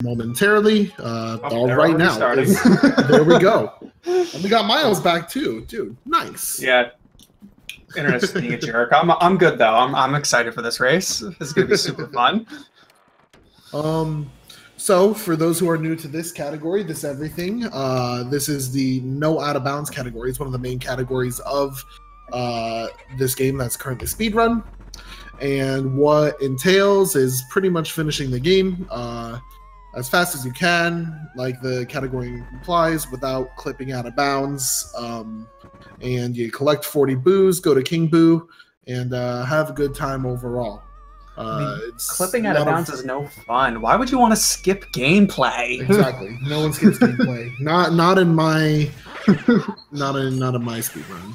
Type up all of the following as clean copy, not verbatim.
momentarily. All right now. There we go. And we got Miles back too, dude. Nice. Yeah. Internet's being a jerk. I'm good though. I'm excited for this race. This is gonna be super fun. So for those who are new to this category, this everything. This is the no out of bounds category. It's one of the main categories of this game that's currently speedrun. And what entails is pretty much finishing the game as fast as you can, like the category implies, without clipping out of bounds. And you collect 40 boos, go to King Boo, and have a good time overall. Clipping out of bounds is no fun. Why would you want to skip gameplay? Exactly. No one skips gameplay. Not in my not in my speedrun.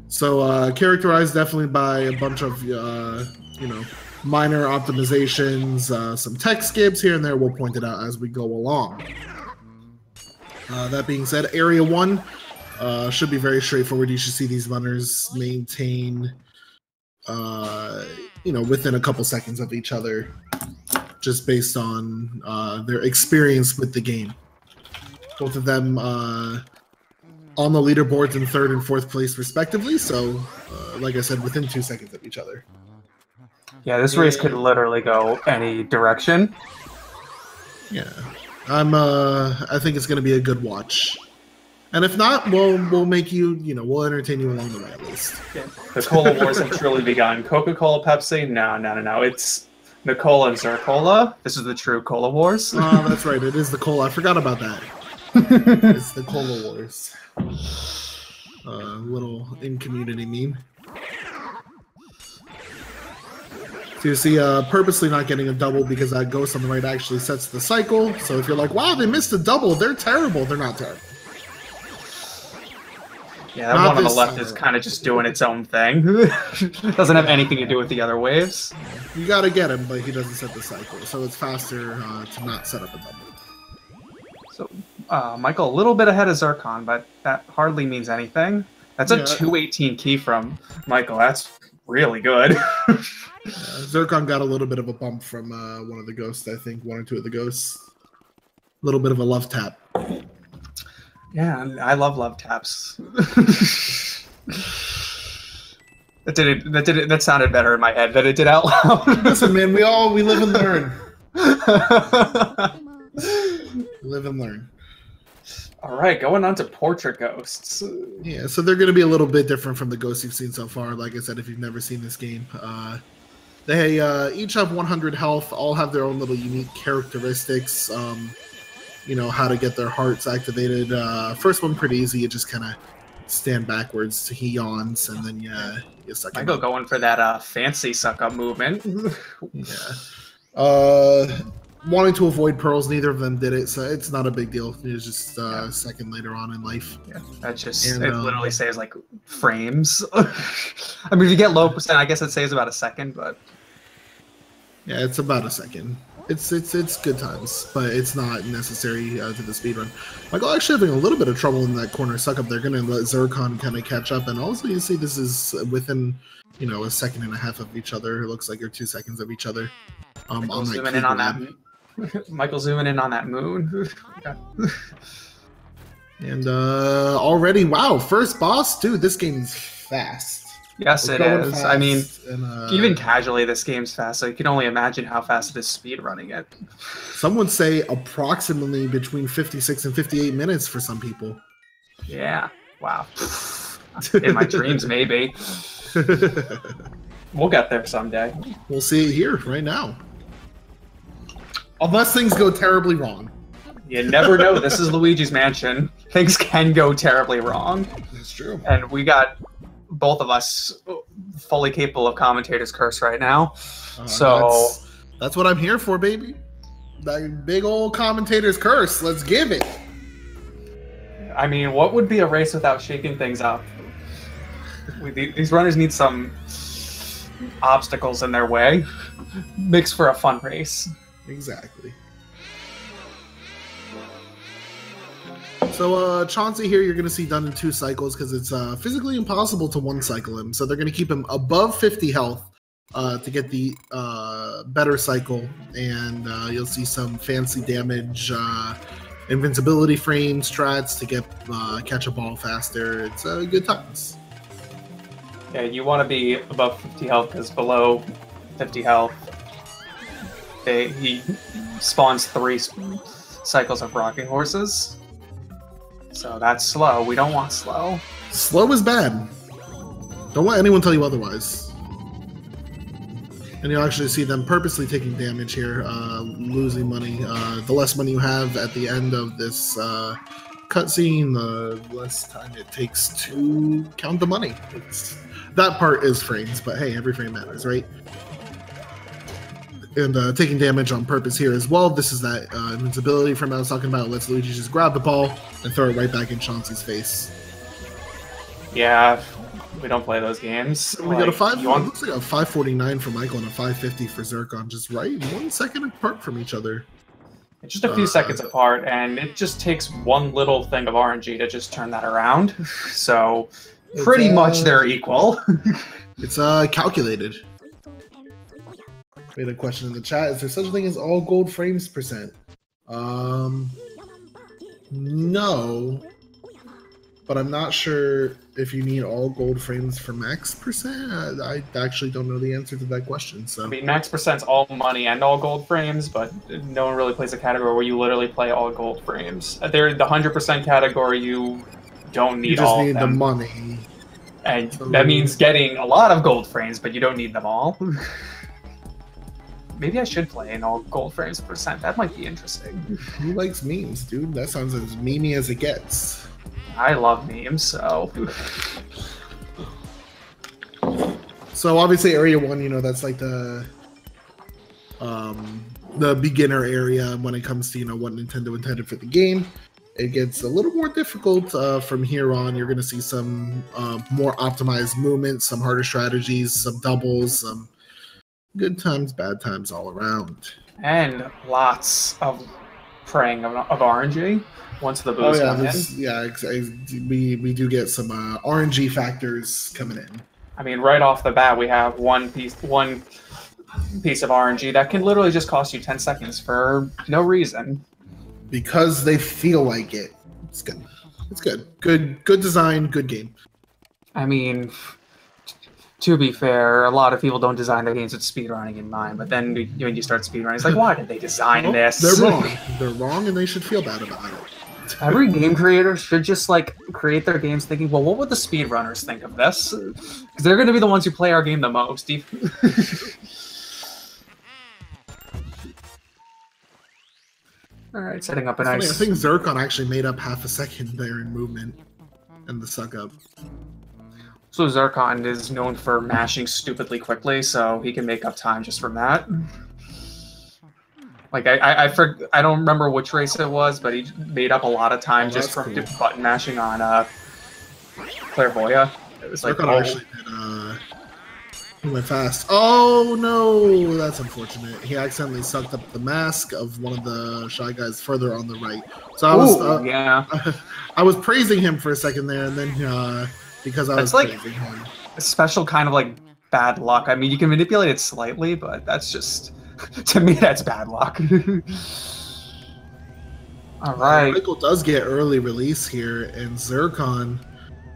So characterized definitely by a bunch of minor optimizations, some tech skips here and there. We'll point it out as we go along. That being said, Area 1 should be very straightforward. You should see these runners maintain within a couple seconds of each other, just based on their experience with the game. Both of them on the leaderboards in 3rd and 4th place respectively, so like I said, within 2 seconds of each other. Yeah, this race could literally go any direction. Yeah, I think it's going to be a good watch. And if not, we'll make you, we'll entertain you along the way at least. Yeah. The Cola Wars have truly begun. Coca-Cola, Pepsi? No. It's Nicola and ZirconEagle. This is the true Cola Wars. Oh, that's right. It is the Cola. I forgot about that. It's the Cola Wars. Little in-community meme. So you see, purposely not getting a double because that ghost on the right actually sets the cycle. So if you're like, wow, they missed a double, they're terrible. They're not terrible. Yeah, that one on the left is kind of just doing its own thing. Doesn't have anything to do with the other waves. You got to get him, but he doesn't set the cycle. So it's faster to not set up a double. So, Michael, a little bit ahead of Zircon, but that hardly means anything. That's a 218 key from Michael. That's really good. Zircon got a little bit of a bump from one of the ghosts, I think. 1 or 2 of the ghosts. A little bit of a love tap. Yeah, I love taps. That sounded better in my head than it did out loud. Listen, man, we live and learn. Live and learn. All right, going on to Portrait Ghosts. Yeah, so they're going to be a little bit different from the ghosts you've seen so far. Like I said, if you've never seen this game, they each have 100 health. All have their own little unique characteristics. How to get their hearts activated. First one pretty easy. You just kind of stand backwards. He yawns, and then you suck him up. Going for that fancy suck up movement. Yeah. Wanting to avoid pearls, neither of them did it, so it's not a big deal. It was just a second later on in life. Yeah, that just it literally saves like frames. I mean, if you get low percent, I guess it saves about a second, but yeah, it's about a second. It's good times, but it's not necessary to the speedrun. Michael actually having a little bit of trouble in that corner suck up. They're going to let Zircon kind of catch up, and also you see this is within a second and a half of each other. It looks like you're 2 seconds of each other. Zooming in on that. Michael zooming in on that moon. And already, wow, first boss, dude. This game's fast. Yes, it is. I mean, even casually, this game's fast, so you can only imagine how fast it is speed running it. Some would say approximately between 56 and 58 minutes for some people. Yeah. Wow. In my dreams, maybe. We'll get there someday. We'll see it here right now. Unless things go terribly wrong. You never know. This is Luigi's Mansion. Things can go terribly wrong. That's true. And we got both of us fully capable of commentator's curse right now. So that's what I'm here for, baby. That big old commentator's curse. Let's give it. I mean, what would be a race without shaking things up? These runners need some obstacles in their way. Makes for a fun race. Exactly. So Chauncey here, you're going to see done in 2 cycles because it's physically impossible to one cycle him. So they're going to keep him above 50 health to get the better cycle, and you'll see some fancy damage, invincibility frame strats to get catch a ball faster. It's good times. Yeah, you want to be above 50 health because below 50 health, he spawns 3 cycles of rocking horses. So that's slow. We don't want slow. Slow is bad. Don't let anyone tell you otherwise. And you'll actually see them purposely taking damage here, losing money. The less money you have at the end of this cutscene, the less time it takes to count the money. That part is frames, but hey, every frame matters, right? And taking damage on purpose here as well. This is that invincibility from I was talking about. Lets Luigi just grab the ball and throw it right back in Chauncey's face. Yeah, we don't play those games. We got a looks like a 549 for Michael and a 550 for Zircon, just right 1 second apart from each other. It's just a few seconds apart, and it just takes one little thing of RNG to just turn that around. So pretty much they're equal. It's calculated. We had a question in the chat. Is there such a thing as all gold frames percent? No. But I'm not sure if you need all gold frames for max percent. I actually don't know the answer to that question. So I mean, max percent's all money and all gold frames, but no one really plays a category where you literally play all gold frames. They're the 100% category. You don't need all of them. You just need the money. And that means getting a lot of gold frames, but you don't need them all. Maybe I should play in all gold frames percent. That might be interesting. Who likes memes, dude? That sounds as memey as it gets. I love memes, so... So obviously Area 1, you know, that's like the beginner area when it comes to, you know, what Nintendo intended for the game. It gets a little more difficult from here on. You're going to see some more optimized movements, some harder strategies, some doubles, some good times, bad times all around. And lots of praying of RNG once the boost comes in. Yeah, we do get some RNG factors coming in. I mean, right off the bat, we have one piece of RNG that can literally just cost you 10 seconds for no reason. Because they feel like it. It's good. It's good. Good design, good game. I mean, to be fair, a lot of people don't design their games with speedrunning in mind, but then when you start speedrunning, it's like, why did they design this? They're wrong. They're wrong, and they should feel bad about it. Every game creator should just, like, create their games thinking, well, what would the speedrunners think of this? Because they're going to be the ones who play our game the most. Alright, setting up a nice... I think Zircon actually made up half a second there in movement and the suck up. So Zircon is known for mashing stupidly quickly, so he can make up time just from that. Like, I don't remember which race it was, but he made up a lot of time just from button mashing on Clairvoya. It was like, actually did, he went fast. Oh no, that's unfortunate. He accidentally sucked up the mask of one of the Shy Guys further on the right. So I was, yeah. I was praising him for a second there, and then because I was praising him. A special kind of like bad luck. I mean, you can manipulate it slightly, but that's just, to me, that's bad luck. All right. Michael does get early release here, and Zircon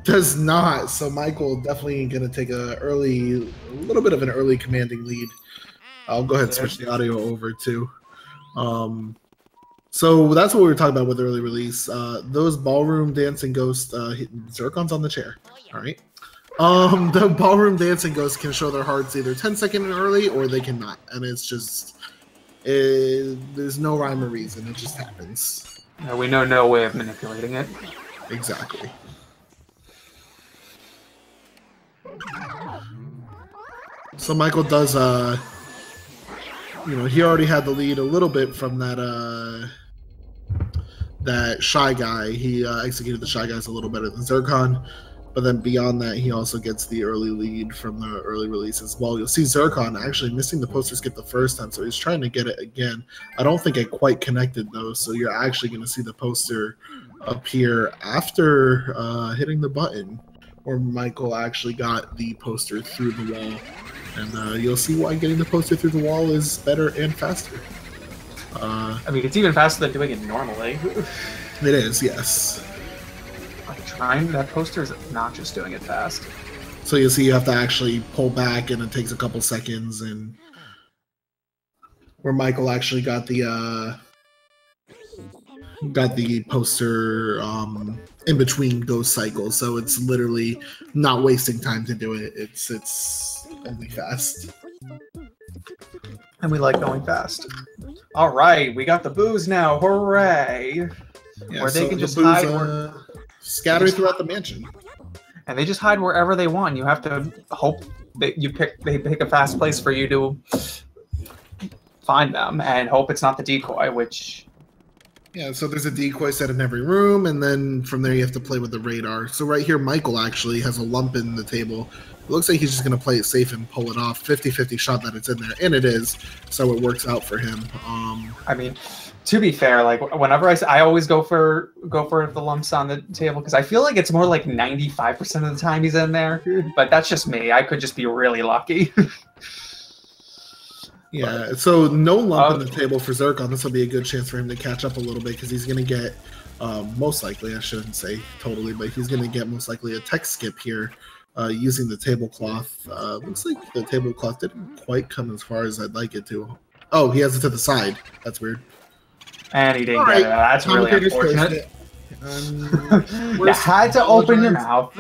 does not. So Michael definitely going to take a little bit of an early commanding lead. I'll go ahead and switch the audio over too. So that's what we were talking about with early release. Those ballroom dancing ghosts, Zircon's on the chair. All right. The ballroom dancing ghosts can show their hearts either 10 seconds early or they cannot. And it's just, there's no rhyme or reason. It just happens. We know no way of manipulating it. Exactly. So Michael does, you know, he already had the lead a little bit from that Shy Guy. He executed the Shy Guys a little better than Zircon, but then beyond that, he also gets the early lead from the early release as well. You'll see Zircon actually missing the poster skip the first time, so he's trying to get it again. I don't think it quite connected though, so you're actually going to see the poster appear after hitting the button, where Michael actually got the poster through the wall. And you'll see why getting the poster through the wall is better and faster. I mean, it's even faster than doing it normally. It is, yes. That poster is not just doing it fast. So you'll see you have to actually pull back, and it takes a couple seconds, and where Michael actually got the poster in between ghost cycles, so it's literally not wasting time to do it. It's only fast. And we like going fast. All right, we got the booze now. Hooray! Yeah, where they can the just booze, hide. Scattered throughout the mansion. And they just hide wherever they want. You have to hope that they pick a fast place for you to find them, and hope it's not the decoy, which... Yeah, so there's a decoy set in every room, and then from there you have to play with the radar. So right here, Michael actually has a lump in the table. It looks like he's just going to play it safe and pull it off. 50-50 shot that it's in there, and it is, so it works out for him. I mean, to be fair, like whenever I always go for the lumps on the table, because I feel like it's more like 95% of the time he's in there, but that's just me. I could just be really lucky. Yeah, so no lump in the table for Zircon. This will be a good chance for him to catch up a little bit, because he's going to get, most likely, I shouldn't say totally, but he's going to get most likely a tech skip here using the tablecloth. Looks like the tablecloth didn't quite come as far as I'd like it to. Oh, he has it to the side. That's weird. And he didn't get it. That's really unfortunate. You had to open your mouth.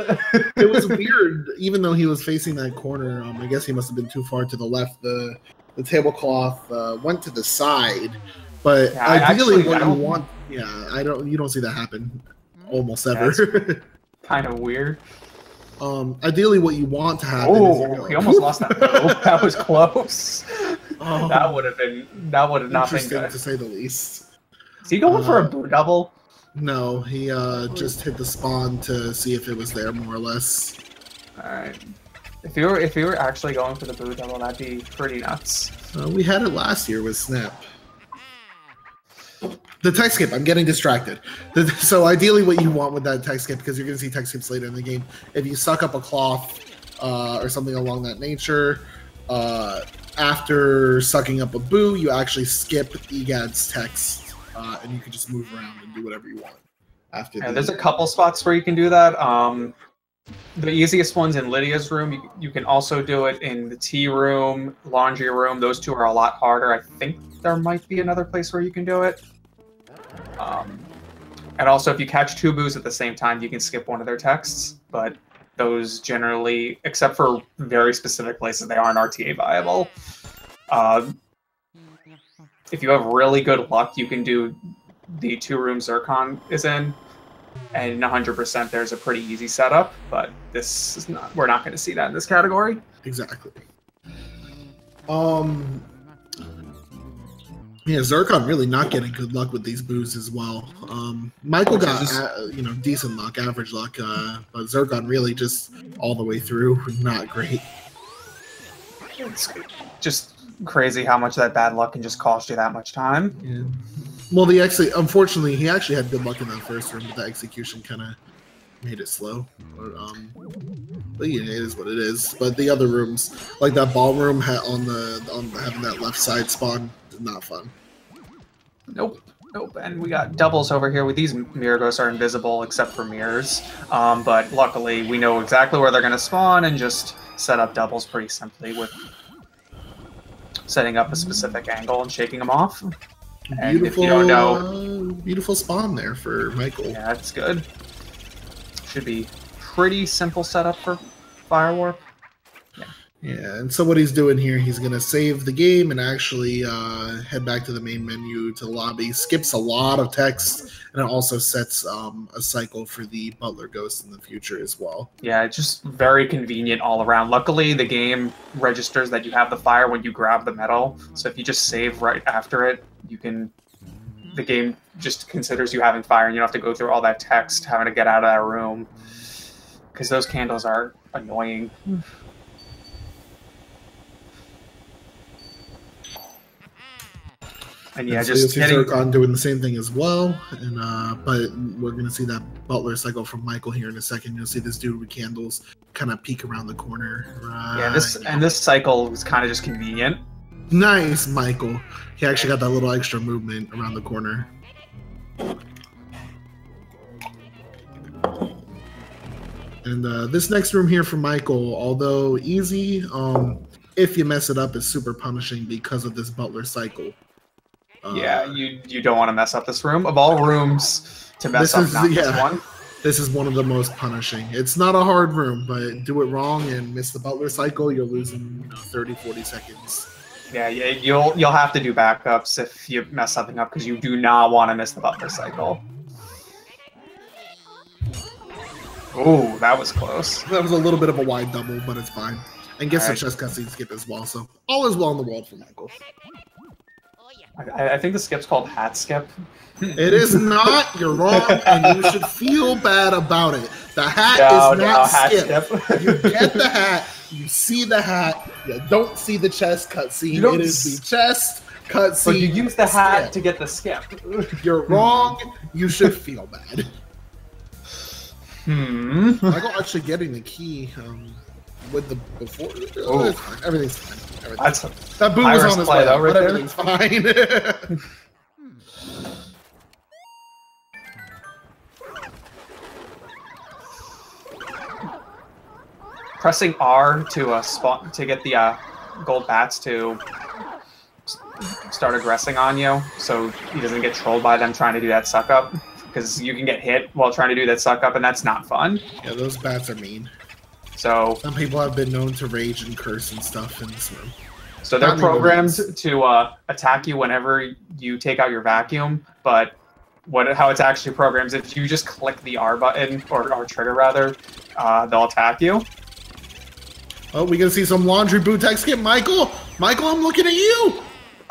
It was weird, even though he was facing that corner. I guess he must have been too far to the left. The tablecloth went to the side, but ideally, what you want, you don't see that happen almost ever. Kind of weird. Ideally, what you want to happen is he almost lost that. That was close. That would have not been good, to say the least. Is he going for a boo double? No, he just hit the spawn to see if it was there, more or less. All right. If you were actually going for the boo double, that'd be pretty nuts. We had it last year with Snap. The tech skip, I'm getting distracted. So ideally what you want with that tech skip, because you're going to see tech skips later in the game, if you suck up a cloth or something along that nature, after sucking up a boo, you actually skip EGAD's text, and you can just move around and do whatever you want. There's a couple spots where you can do that. The easiest one's in Lydia's room. You can also do it in the tea room, laundry room. Those two are a lot harder. I think there might be another place where you can do it. And also, if you catch two boos at the same time, you can skip one of their texts. But those generally, except for very specific places, they aren't RTA viable. If you have really good luck, you can do the two-room Zircon is in. And 100% there's a pretty easy setup, but this is not. We're not going to see that in this category. Exactly. Yeah, Zircon really not getting good luck with these boos as well. Michael got decent luck, average luck, but Zircon really just all the way through, not great. It's just crazy how much that bad luck can just cost you that much time. Yeah. Well, unfortunately, he actually had good luck in that first room, but the execution kind of made it slow. But yeah, it is what it is. But the other rooms, like that ballroom having that left side spawn, not fun. Nope. And we got doubles over here. With these mirror ghosts are invisible except for mirrors. But luckily, we know exactly where they're going to spawn and just set up doubles pretty simply with setting up a specific angle and shaking them off. And if you don't know, beautiful spawn there for Michael. Yeah, that's good. Should be pretty simple setup for Fire Warp. Yeah, and so what he's doing here, he's going to save the game and actually head back to the main menu to the lobby. Skips a lot of text, and it also sets a cycle for the Butler Ghost in the future as well. Yeah, it's just very convenient all around. Luckily, the game registers that you have the fire when you grab the medal, so if you just save right after it, the game just considers you having fire, and you don't have to go through all that text, having to get out of that room, because those candles are annoying. And yeah, so you'll just see hitting. Zircon doing the same thing as well. And but we're gonna see that butler cycle from Michael here in a second. You'll see this dude with candles kind of peek around the corner. Yeah, this cycle was kind of just convenient. Nice, Michael. He actually got that little extra movement around the corner. And this next room here for Michael, although easy, if you mess it up, it's super punishing because of this butler cycle. Yeah, you don't want to mess up this room. Of all rooms to mess up, not this one. This is one of the most punishing. It's not a hard room, but do it wrong and miss the butler cycle, you're losing 30, 40 seconds. Yeah, you'll have to do backups if you mess something up because you do not want to miss the butler cycle. Ooh, that was close. That was a little bit of a wide double, but it's fine. And gets All the chest cutscene skip as well, so all is well in the world for Michael. I think the skip's called hat skip. It is not. You're wrong, and you should feel bad about it. The hat is not skip. You get the hat. You see the hat. You don't see the chest cutscene. It is the chest cutscene. But you use the hat to get the skip. You're wrong. You should feel bad. Michael actually getting the key with the before. Oh, it's fine. Everything's fine. That boom was on his way, but everything's fine. Pressing R to get the gold bats to start aggressing on you, so he doesn't get trolled by them trying to do that suck up. Because you can get hit while trying to do that suck up, and that's not fun. Yeah, those bats are mean. So some people have been known to rage and curse and stuff in this room. So they're programmed to attack you whenever you take out your vacuum, but how it's actually programmed is if you just click the R button, or R trigger rather, they'll attack you. Oh, we gonna see some laundry boot tech skip, Michael. Michael, I'm looking at you.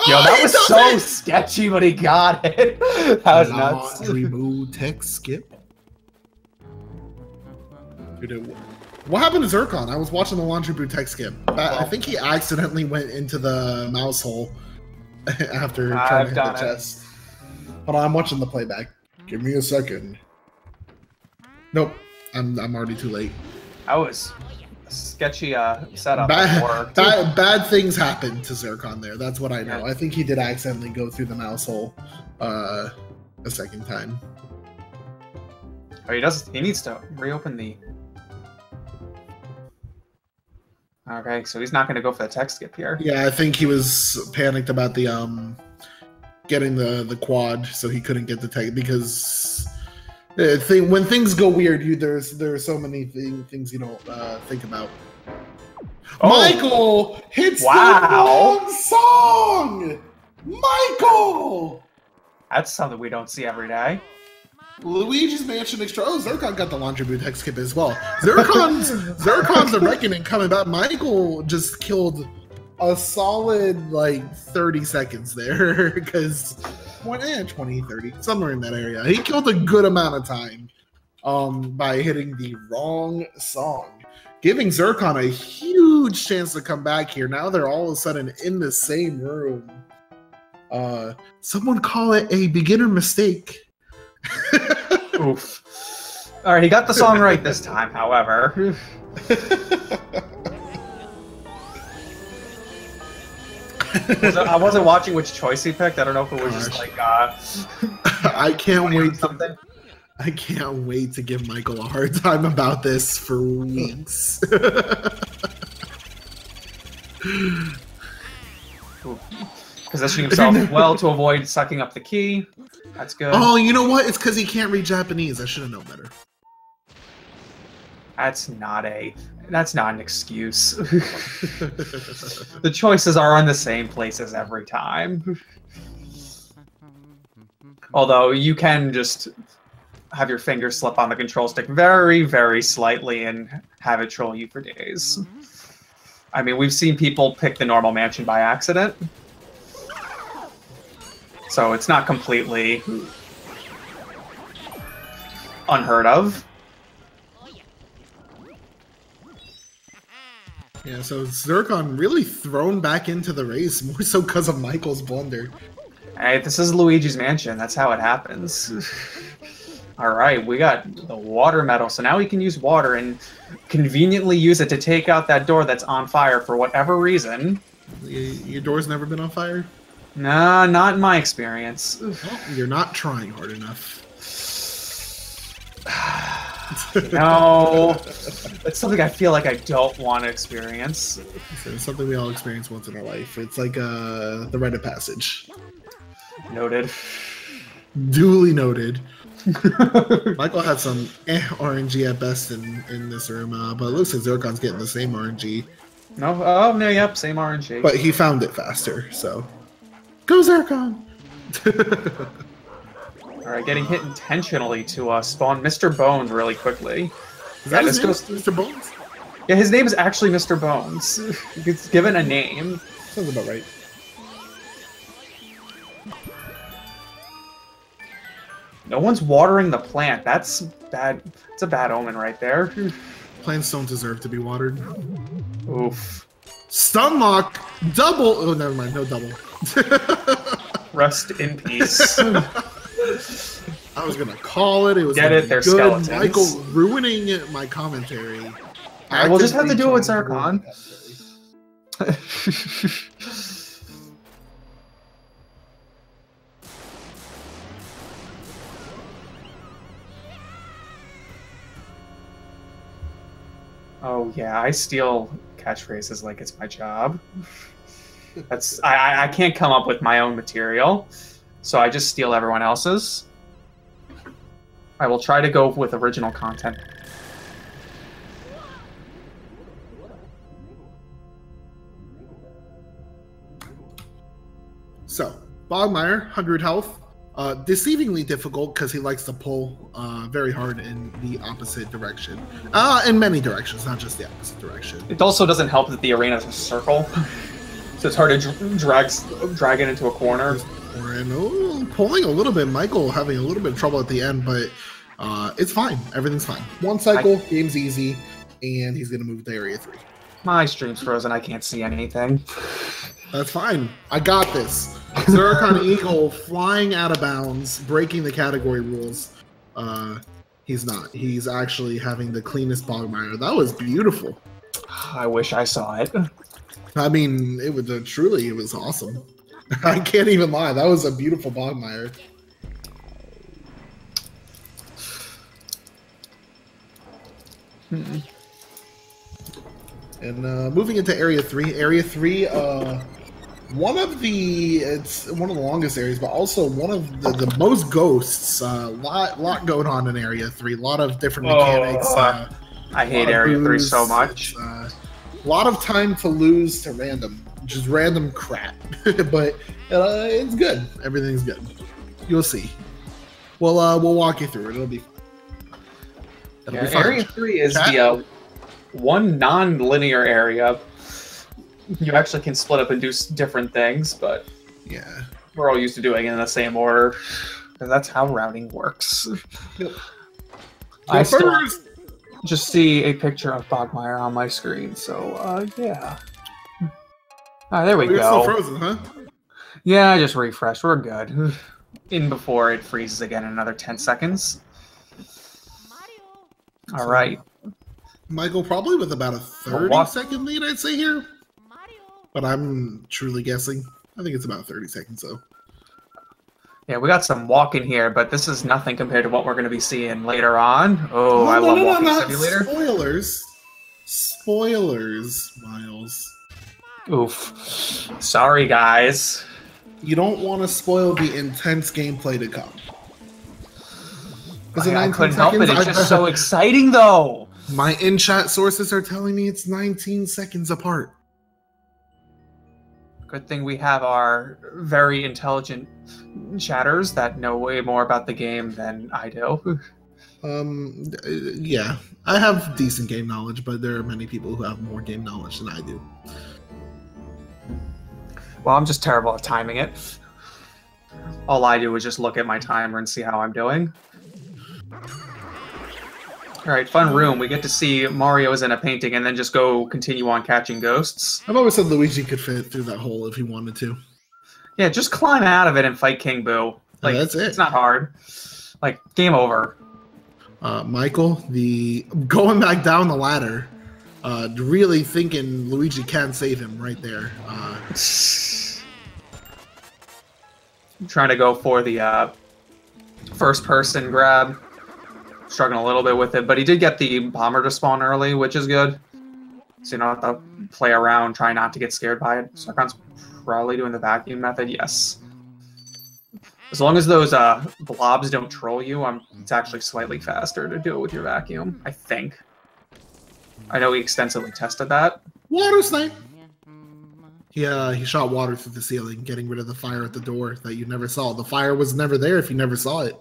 Yo, that was so sketchy, but he got it. That was nuts. Laundry boot tech skip. What happened to Zircon? I was watching the laundry boot tech skip. I think he accidentally went into the mouse hole after trying to hit the chest. Hold on, I'm watching the playback. Give me a second. Nope, I'm already too late. That was a sketchy setup. Bad things happened to Zircon there. That's what I know. I think he did accidentally go through the mouse hole a second time. Oh, he needs to reopen the... Okay, so he's not going to go for the tech skip here. Yeah, I think he was panicked about the getting the quad, so he couldn't get the tech because when things go weird, there are so many things you don't think about. Oh. Michael hits the wrong song. Michael, that's something we don't see every day. Luigi's Mansion Extra. Oh, Zircon got the laundry boot tech skip as well. Zircon's the reckoning coming back. Michael just killed a solid like 30 seconds there because 20, 30, somewhere in that area. He killed a good amount of time by hitting the wrong song, giving Zircon a huge chance to come back here. Now they're all of a sudden in the same room. Someone call it a beginner mistake. Oof. All right, he got the song right this time, however. I wasn't watching which choice he picked. I don't know if it was just like I can't wait something. I can't wait to give Michael a hard time about this for weeks. Positioning himself well to avoid sucking up the key. That's good. Oh, you know what? It's because he can't read Japanese. I should have known better. That's not an excuse. The choices are in the same places every time. Although you can just have your finger slip on the control stick very, very slightly and have it troll you for days. I mean, we've seen people pick the normal mansion by accident. So it's not completely unheard of. Yeah, so Zircon really thrown back into the race, more so because of Michael's blunder. Hey, this is Luigi's Mansion. That's how it happens. All right, we got the water medal, so now we can use water and conveniently use it to take out that door that's on fire for whatever reason. Your door's never been on fire? Nah, not in my experience. Well, you're not trying hard enough. No, it's something I feel like I don't want to experience. It's something we all experience once in our life. It's like the rite of passage. Noted. Duly noted. Michael had some RNG at best in this room, but it looks like Zircon's getting the same RNG. No, oh no, yep, same RNG. But he found it faster, so go Zircon! All right, getting hit intentionally to spawn Mr. Bones really quickly. Is that his name, Mr. Bones? Yeah, his name is actually Mr. Bones. He's given a name. Sounds about right. No one's watering the plant. That's bad. It's a bad omen right there. Plants don't deserve to be watered. Oof. Stun lock! Double! Oh, never mind. No double. Rest in peace. I was gonna call it. It was Get it? They're good. skeletons. Michael ruining my commentary. We'll just have to do it with Zircon. Oh yeah, I steal catchphrases like it's my job. That's I can't come up with my own material, so I just steal everyone else's. I will try to go with original content. So, Bogmire, 100 health. Deceivingly difficult because he likes to pull very hard in the opposite direction. In many directions, not just the opposite direction. It also doesn't help that the arena is a circle, so it's hard to drag it into a corner. And pulling a little bit. Michael having a little bit of trouble at the end, but it's fine. Everything's fine. One cycle, game's easy, and he's going to move to Area 3. My stream's frozen. I can't see anything. That's fine. I got this. ZirconEagle flying out of bounds, breaking the category rules. He's not. He's actually having the cleanest Bogmire. That was beautiful. I wish I saw it. I mean, it was truly, it was awesome. I can't even lie. That was a beautiful Bogmire. And moving into Area 3. Area 3, it's one of the longest areas, but also one of the most ghosts. Lot going on in Area 3. A lot of different mechanics. I hate Area 3 so much. A lot of time to lose to random. Just random crap. But it's good. Everything's good. You'll see. We'll walk you through it. It'll be fun. Yeah, Area 3 is the one non-linear area. You actually can split up and do different things, but yeah, we're all used to doing it in the same order, because that's how routing works. Yep. I still just see a picture of Bogmire on my screen, so yeah. There we go. You're still frozen, huh? Yeah, I just refreshed. We're good. In before it freezes again in another 10 seconds. All right. Michael probably with about a 30-second lead, I'd say here. But I'm truly guessing. I think it's about 30 seconds, though. Yeah, we got some walking here, but this is nothing compared to what we're going to be seeing later on. Oh, I love Walking Simulator. Spoilers. Spoilers, Miles. Oof. Sorry, guys. You don't want to spoil the intense gameplay to come. I couldn't help it. It's just so exciting, though. My in-chat sources are telling me it's 19 seconds apart. Good thing we have our very intelligent chatters that know way more about the game than I do. Yeah. I have decent game knowledge, but there are many people who have more game knowledge than I do. Well, I'm just terrible at timing it. All I do is just look at my timer and see how I'm doing. Alright, fun room. We get to see Mario's in a painting and then just go continue on catching ghosts. I've always said Luigi could fit through that hole if he wanted to. Yeah, just climb out of it and fight King Boo. Like, that's it. It's not hard. Like, game over. Michael, going back down the ladder, really thinking Luigi can save him right there. Trying to go for the first person grab. Struggling a little bit with it, but he did get the bomber to spawn early, which is good. So you don't have to play around, try not to get scared by it. Zircon's probably doing the vacuum method, yes. As long as those blobs don't troll you, it's actually slightly faster to do it with your vacuum, I think. I know we extensively tested that. Water snipe! He shot water through the ceiling, getting rid of the fire at the door that you never saw. The fire was never there if you never saw it.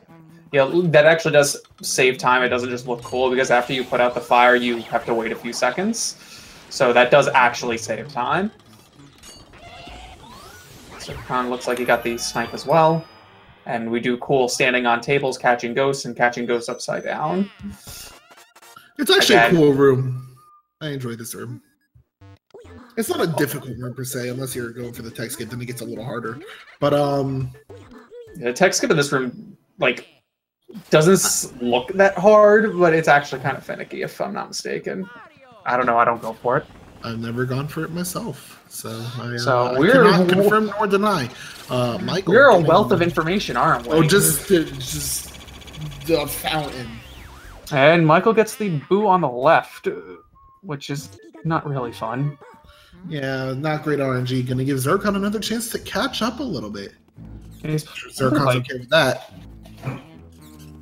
Yeah, that actually does save time. It doesn't just look cool, because after you put out the fire, you have to wait a few seconds. So that does actually save time. So Khan looks like he got the snipe as well. And we do cool standing on tables, catching ghosts, and catching ghosts upside down. It's actually a cool room. I enjoy this room. It's not a difficult room per se, unless you're going for the tech skip, then it gets a little harder. But the tech skip in this room, like, doesn't look that hard, but it's actually kind of finicky, if I'm not mistaken. I don't know. I don't go for it. I've never gone for it myself, so I cannot confirm nor deny. Michael, we're a wealth of information, aren't we? Oh, just the fountain. And Michael gets the boo on the left, which is not really fun. Yeah, not great RNG. Gonna give Zircon another chance to catch up a little bit. Zircon's okay with that.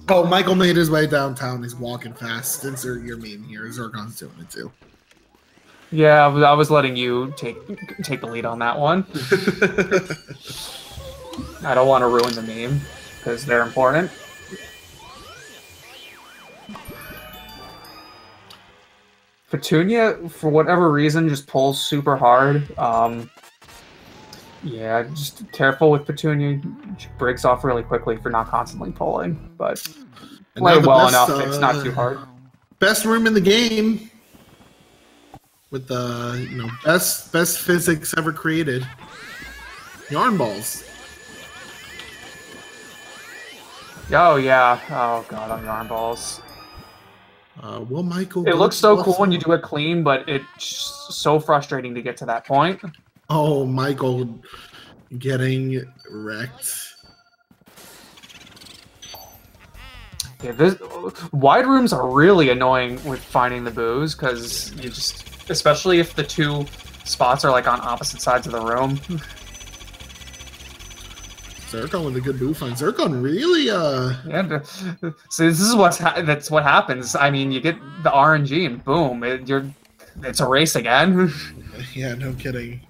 Oh, Michael made his way downtown. He's walking fast. Insert your meme here. Zircon's doing it too. Yeah, I was letting you take the lead on that one. I don't want to ruin the meme, because they're important. Petunia, for whatever reason, just pulls super hard. Yeah, just careful with Petunia. She breaks off really quickly for not constantly pulling, but play well enough. It's not too hard. Best room in the game, with the best physics ever created. Yarn balls. Oh yeah. Oh god, on yarn balls. Will Michael? It looks so cool when you do it clean, but it's so frustrating to get to that point. Oh, Michael getting wrecked. Yeah, wide rooms are really annoying with finding the boos, because you just, especially if the two spots are like on opposite sides of the room. Zircon with a good boo find. Zircon really Yeah. So this is that's what happens. I mean, you get the RNG and boom, it's a race again. Yeah, no kidding.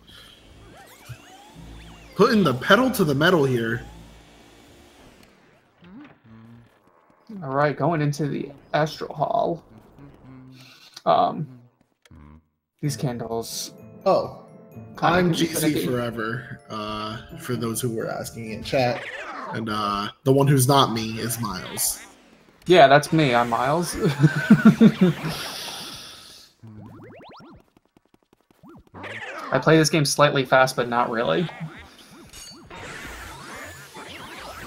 Putting the pedal to the metal here. All right, going into the Astral Hall. These candles. Oh, I'm GC forever. For those who were asking in chat, and the one who's not me is Miles. Yeah, that's me. I'm Miles. I play this game slightly fast, but not really.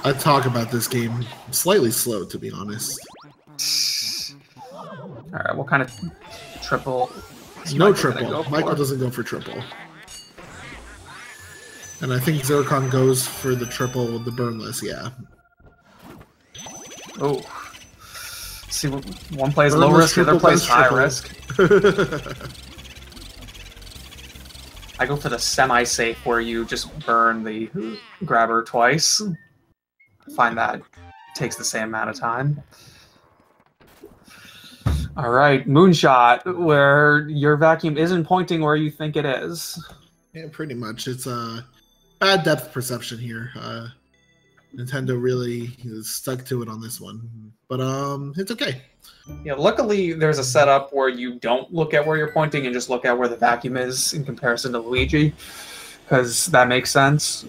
I talk about this game slightly slow, to be honest. Alright, what kind of triple? No triple. Michael doesn't go for triple. And I think Zircon goes for the triple with the burnless, yeah. Oh. See, one plays low risk, the other plays high risk. I go for the semi-safe where you just burn the grabber twice. I find that takes the same amount of time. All right, Moonshot, where your vacuum isn't pointing where you think it is. Yeah, pretty much. It's bad depth perception here. Nintendo really stuck to it on this one, but it's okay. Yeah, luckily there's a setup where you don't look at where you're pointing and just look at where the vacuum is in comparison to Luigi, because that makes sense.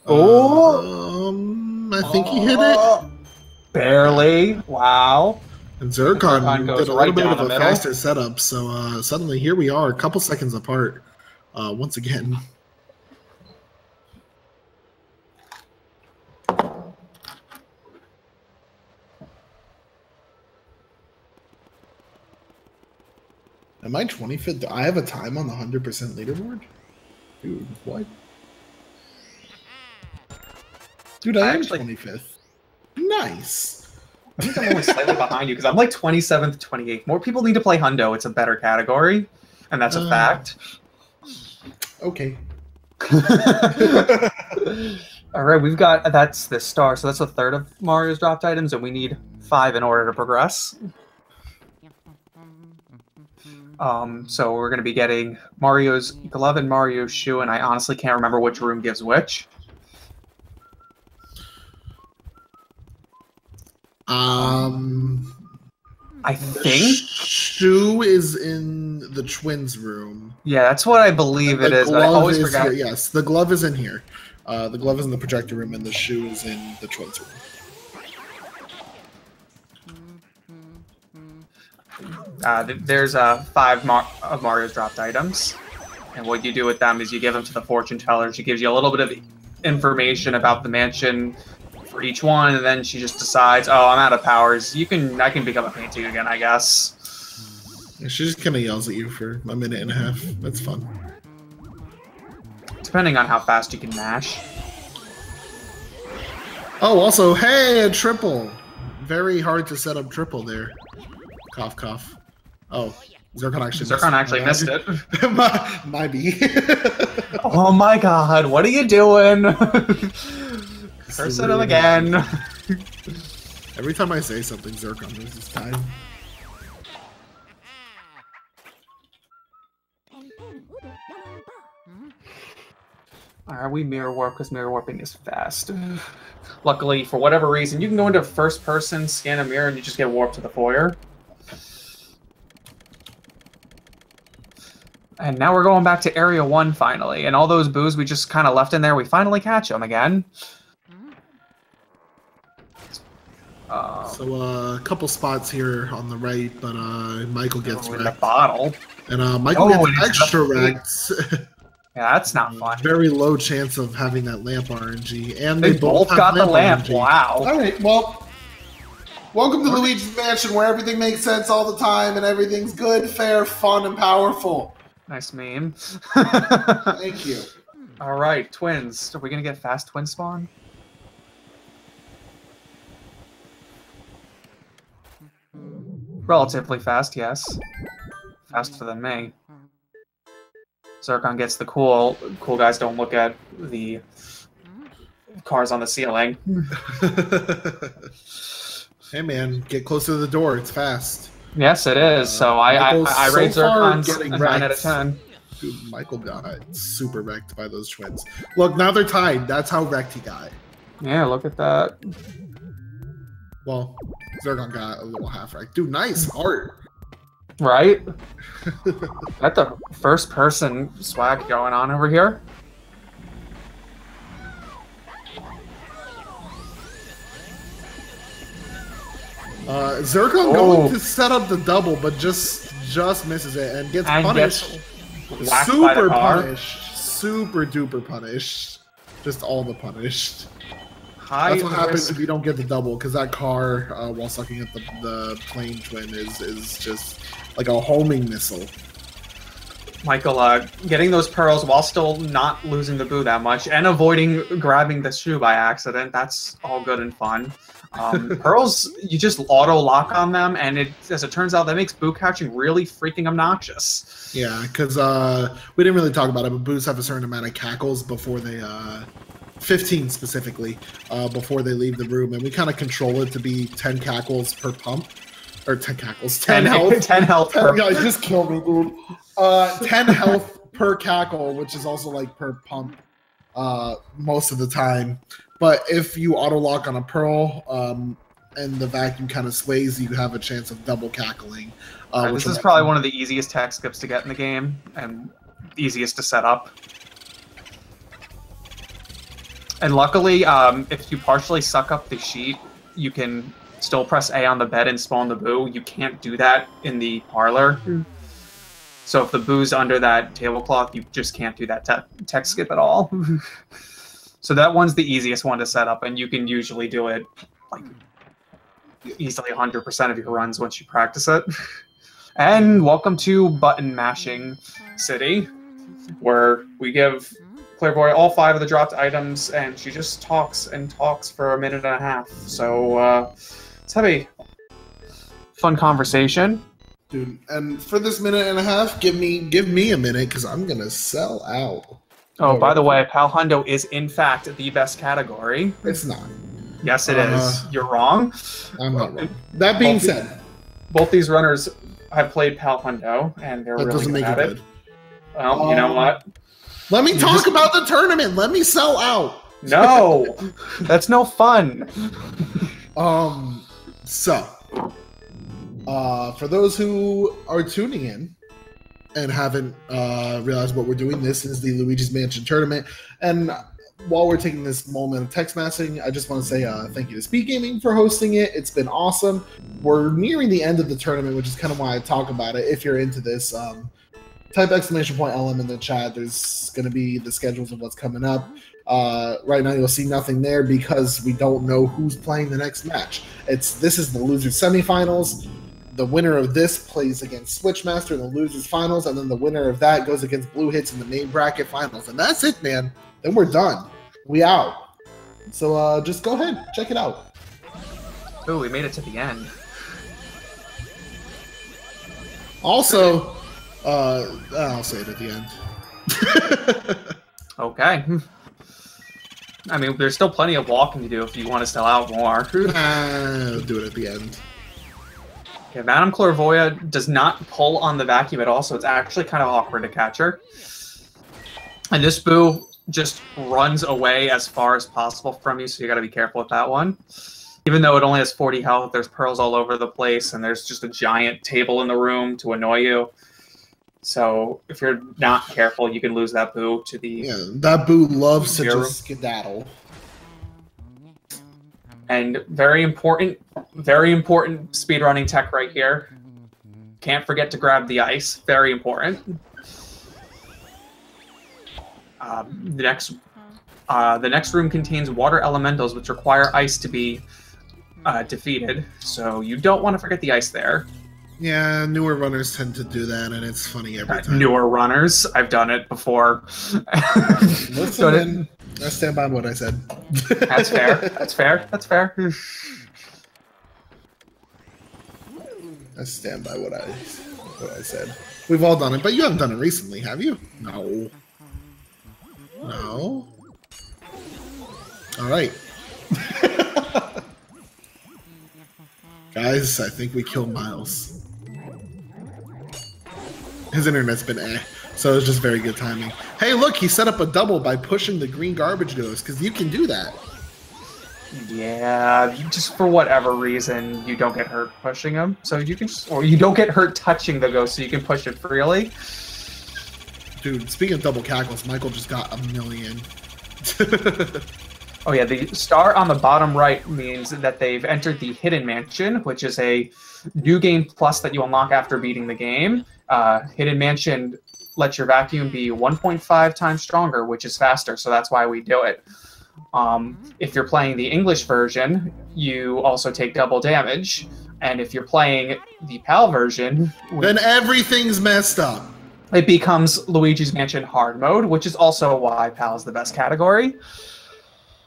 I think he hit it. Barely. Wow. And Zircon did a little right bit down of a the middle. faster setup, so suddenly here we are, a couple seconds apart once again. Am I 25th? I have a time on the 100% leaderboard? Dude, what? Dude, I am 25th. Nice. I think I'm only slightly behind you because I'm like 27th, 28th. More people need to play Hundo. It's a better category, and that's a fact. Okay. All right, we've got, that's the star, so that's a third of Mario's dropped items, and we need 5 in order to progress. So we're going to be getting Mario's glove and Mario's shoe, and I honestly can't remember which room gives which. I think shoe is in the twins room. Yeah, that's what I believe it is. But I always forget. Here. Yes, the glove is in here. The glove is in the projector room, and the shoe is in the twins room. There's 5 of Mario's dropped items, and what you do with them is you give them to the fortune teller. She gives you a little bit of information about the mansion for each one, and then she just decides, oh, I'm out of powers. I can become a painting again, I guess. Yeah, she just kind of yells at you for a minute and a half. That's fun. Depending on how fast you can mash. Oh, also, hey, a triple. Very hard to set up triple there. Cough, cough. Oh, Zircon actually missed it. My B. Oh my god, what are you doing? Curse it again. Every time I say something, Zircon loses time. Alright, we mirror warp because mirror warping is fast. Luckily, for whatever reason, you can go into first person, scan a mirror, and you just get warped to the foyer. And now we're going back to Area 1 finally, and all those boos we just kind of left in there, we finally catch them again. So a couple spots here on the right, but Michael gets wrecked. A bottle. And Michael gets extra wrecked. Yeah, that's not fun. Very low chance of having that lamp RNG. And they both got the lamp. RNG. Wow. All right, well, welcome to Luigi's Mansion, where everything makes sense all the time and everything's good, fair, fun, and powerful. Nice meme. Thank you. All right, twins. Are we going to get fast twin spawn? Relatively fast, yes. Faster than me. Zircon gets the cool guys don't look at the cars on the ceiling. Hey man, get closer to the door. It's fast. Yes, it is. So I rate Zircon's 9 out of 10. Dude, Michael got super wrecked by those twins. Look, now they're tied. That's how wrecked he got. Yeah, look at that. Well, Zircon got a little half wrecked. Dude, nice art. Right? Got the first person swag going on over here. Zircon going to set up the double, but just misses it and gets punished. Super punished. Super duper punished. Just all the punished. That's what happens if you don't get the double, because that car, while sucking at the plane twin, is just like a homing missile. Michael, getting those pearls while still not losing the boo that much and avoiding grabbing the shoe by accident, that's all good and fun. Pearls, you just auto-lock on them, and as it turns out, that makes boo catching really freaking obnoxious. Yeah, because we didn't really talk about it, but boos have a certain amount of cackles before they... 15 specifically, before they leave the room, and we kind of control it to be 10 cackles per pump. Or 10 cackles. 10 health. 10 health per guys, just kill me, dude. 10 health per cackle, which is also like per pump most of the time. But if you auto-lock on a pearl and the vacuum kind of sways, you have a chance of double cackling. This is probably one of the easiest tech skips to get in the game, and easiest to set up. And luckily, if you partially suck up the sheet, you can still press A on the bed and spawn the boo. You can't do that in the parlor. So if the boo's under that tablecloth, you just can't do that tech skip at all. So that one's the easiest one to set up, and you can usually do it like easily 100% of your runs once you practice it. And welcome to Button Mashing City, where we give Clairvoyant all 5 of the dropped items, and she just talks and talks for a minute and a half. So let's have a fun conversation. Dude, and for this minute and a half, give me a minute, because I'm going to sell out. Oh, by the way, Pal Hundo is in fact the best category. It's not. Yes, it is. You're wrong. I'm not wrong. That being said, both these runners have played Pal Hundo, and they're really good at it. Well, you know what? Let me talk about the tournament. Let me sell out. No, that's no fun. So, for those who are tuning in and haven't realized what we're doing, this is the Luigi's Mansion tournament. And while we're taking this moment of text messaging, I just want to say thank you to Speed Gaming for hosting it. It's been awesome. We're nearing the end of the tournament, which is kind of why I talk about it. If you're into this, type !LM in the chat. There's going to be the schedules of what's coming up. Right now, you'll see nothing there because we don't know who's playing the next match. This is the losers semifinals. The winner of this plays against Switchmaster in the losers finals, and then the winner of that goes against Blue Hits in the main bracket finals. And that's it, man. Then we're done. We out. So just go ahead, check it out. Oh, we made it to the end. Also, I'll say it at the end. Okay. I mean, there's still plenty of walking to do if you want to sell out more. I'll do it at the end. Okay, Madame Clairvoyant does not pull on the vacuum at all, so it's actually kind of awkward to catch her. And this boo just runs away as far as possible from you, so you got to be careful with that one. Even though it only has 40 health, there's pearls all over the place, and there's just a giant table in the room to annoy you. So if you're not careful, you can lose that boo to the... Yeah, that boo loves to just skedaddle. And very important speedrunning tech right here. Can't forget to grab the ice. Very important. The next room contains water elementals, which require ice to be defeated. So you don't want to forget the ice there. Yeah, newer runners tend to do that, and it's funny every time. Newer runners, I've done it before. Listen, I stand by what I said. That's fair. That's fair. That's fair. I stand by what I said. We've all done it, but you haven't done it recently, have you? No. No. All right. Guys, I think we killed Miles. His internet's been so it's just very good timing. Hey, look, he set up a double by pushing the green garbage ghost, because you can do that. Yeah, just for whatever reason, you don't get hurt pushing him. So you can or you don't get hurt touching the ghost, so you can push it freely. Dude, speaking of double cackles, Michael just got 1 million. Oh yeah, the star on the bottom right means that they've entered the Hidden Mansion, which is a new game plus that you unlock after beating the game. Hidden Mansion lets your vacuum be 1.5 times stronger, which is faster, so that's why we do it. If you're playing the English version, you also take double damage, and if you're playing the PAL version... Then everything's messed up. It becomes Luigi's Mansion Hard Mode, which is also why PAL is the best category.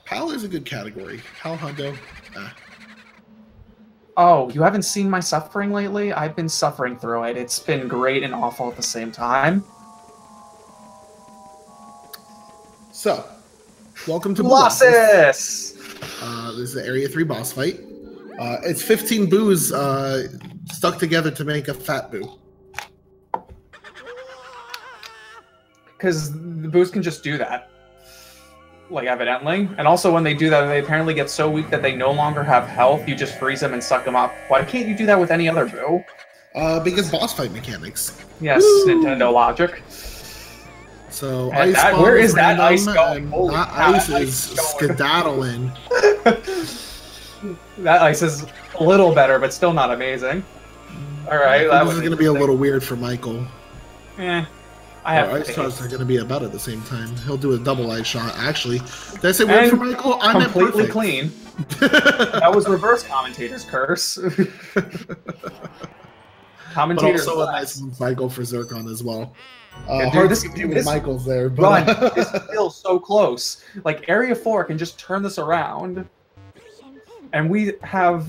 PAL is a good category. PAL Hundo. Oh, you haven't seen my suffering lately? I've been suffering through it. It's been great and awful at the same time. So, welcome to Colossus! This is the Area 3 boss fight. It's 15 boos stuck together to make a fat boo. Because the boos can just do that. Like, evidently. And also, when they do that, they apparently get so weak that they no longer have health. You just freeze them and suck them up. Why can't you do that with any other boo? Because boss fight mechanics. Yes, Woo! Nintendo logic. So, where is that ice going? That ice is skedaddling. That ice is a little better, but still not amazing. Alright, this is going to be a little weird for Michael. Ice shots are going to be about at the same time. He'll do a double ice shot. Actually, did I say weird for Michael? I meant completely clean. That was reverse commentator's curse. Commentators, but also a nice cycle for Zircon as well. Yeah, dude, hard this, to do with this Michael's there, but run is still so close. Like, Area 4 can just turn this around, and we have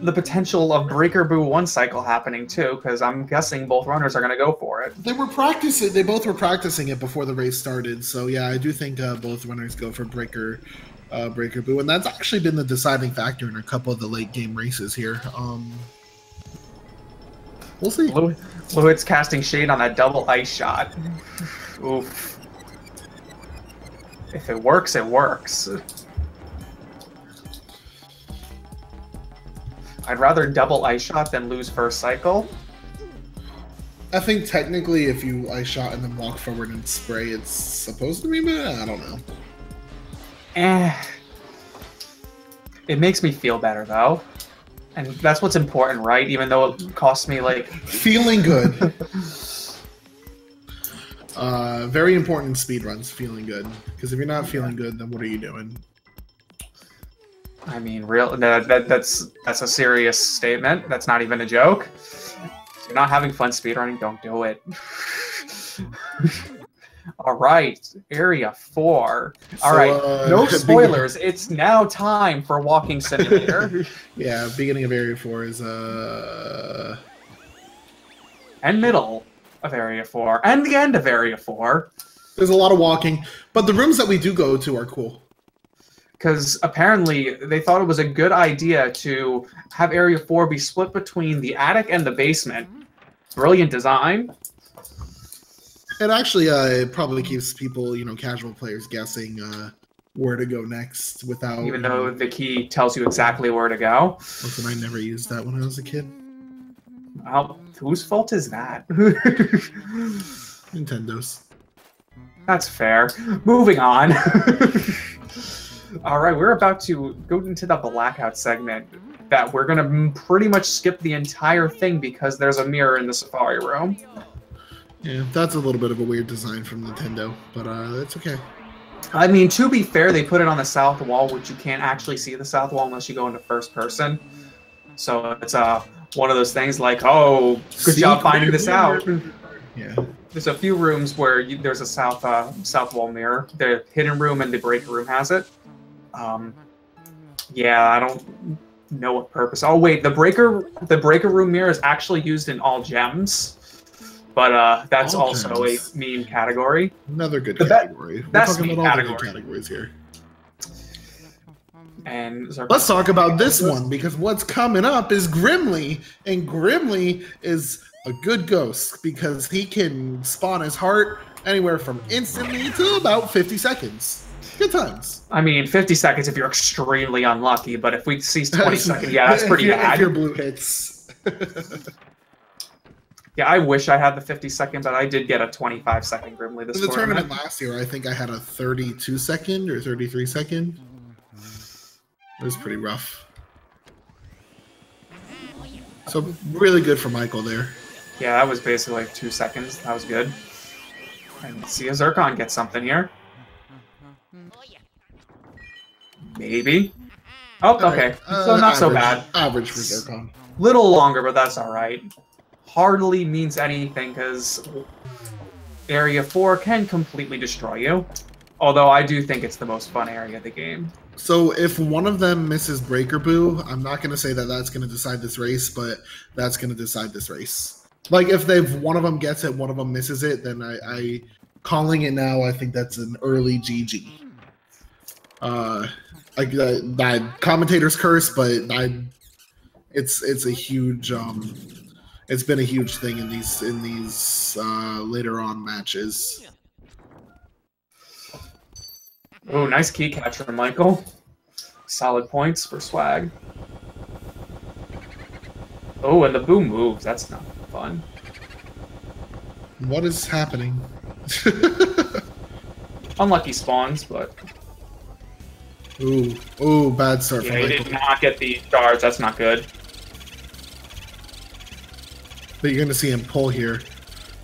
the potential of Breaker Boo 1 cycle happening too, because I'm guessing both runners are going to go for it. they both were practicing it before the race started, so yeah, I do think both runners go for Breaker Boo, and that's actually been the deciding factor in a couple of the late game races here. We'll see. Fluid's casting shade on that double ice shot. Oof. If it works, it works. I'd rather double ice shot than lose first cycle. I think technically if you ice shot and then walk forward and spray, it's supposed to be, but I don't know. It makes me feel better, though. And that's what's important, right? Even though it costs me, like... Feeling good. Very important in speedruns, feeling good. Because if you're not feeling good, then what are you doing? I mean, that's a serious statement. That's not even a joke. If you're not having fun speedrunning, don't do it. All right, Area 4. All right, no spoilers. It's now time for Walking Simulator. Yeah, beginning of Area 4 is and middle of Area 4 and the end of Area 4. There's a lot of walking, but the rooms that we do go to are cool. Because apparently they thought it was a good idea to have Area 4 be split between the attic and the basement. Brilliant design. It actually it probably keeps people, casual players guessing where to go next without... Even though the key tells you exactly where to go. Listen, I never used that when I was a kid. Well, whose fault is that? Nintendo's. That's fair. Moving on. All right, we're about to go into the blackout segment that we're going to pretty much skip the entire thing because there's a mirror in the safari room. Yeah, that's a little bit of a weird design from Nintendo, but that's okay. I mean, to be fair, they put it on the south wall, which you can't actually see the south wall unless you go into first person. So it's one of those things like, oh, good job finding this out. Yeah. There's a few rooms where there's a south wall mirror. The hidden room and the breaker room has it. Yeah, I don't know what purpose. Oh wait, the breaker room mirror is actually used in all gems, but that's all also gems. a meme category. Another good category. We're That's talking meme about all the good category. categories here. And let's talk about this one because what's coming up is Grimly, and Grimly is a good ghost because he can spawn his heart anywhere from instantly to about 50 seconds. Good times. I mean, 50 seconds if you're extremely unlucky, but if we see 20 seconds, yeah, that's pretty bad. If your blue hits. Yeah, I wish I had the 50-second, but I did get a 25-second Grimly this tournament last year, I think I had a 32-second or 33-second. It was pretty rough. So really good for Michael there. Yeah, that was basically like 2 seconds. That was good. And see if Zircon gets something here. Maybe. Oh, okay. So not so bad. Average for Zircon. Little longer, but that's all right. Hardly means anything because Area 4 can completely destroy you. Although I do think it's the most fun area of the game. So if one of them misses Breaker Boo, I'm not going to say that that's going to decide this race, but that's going to decide this race. Like if one of them gets it, one of them misses it, then I calling it now. I think that's an early GG. Like that commentator's curse, but it's a huge it's been a huge thing in these later on matches. Oh, nice key catch from Michael. Solid points for swag. Oh, and the boom moves. That's not fun. What is happening? Unlucky spawns, but... Ooh, bad start for Michael. Michael. He did not get the shards. That's not good. But you're going to see him pull here.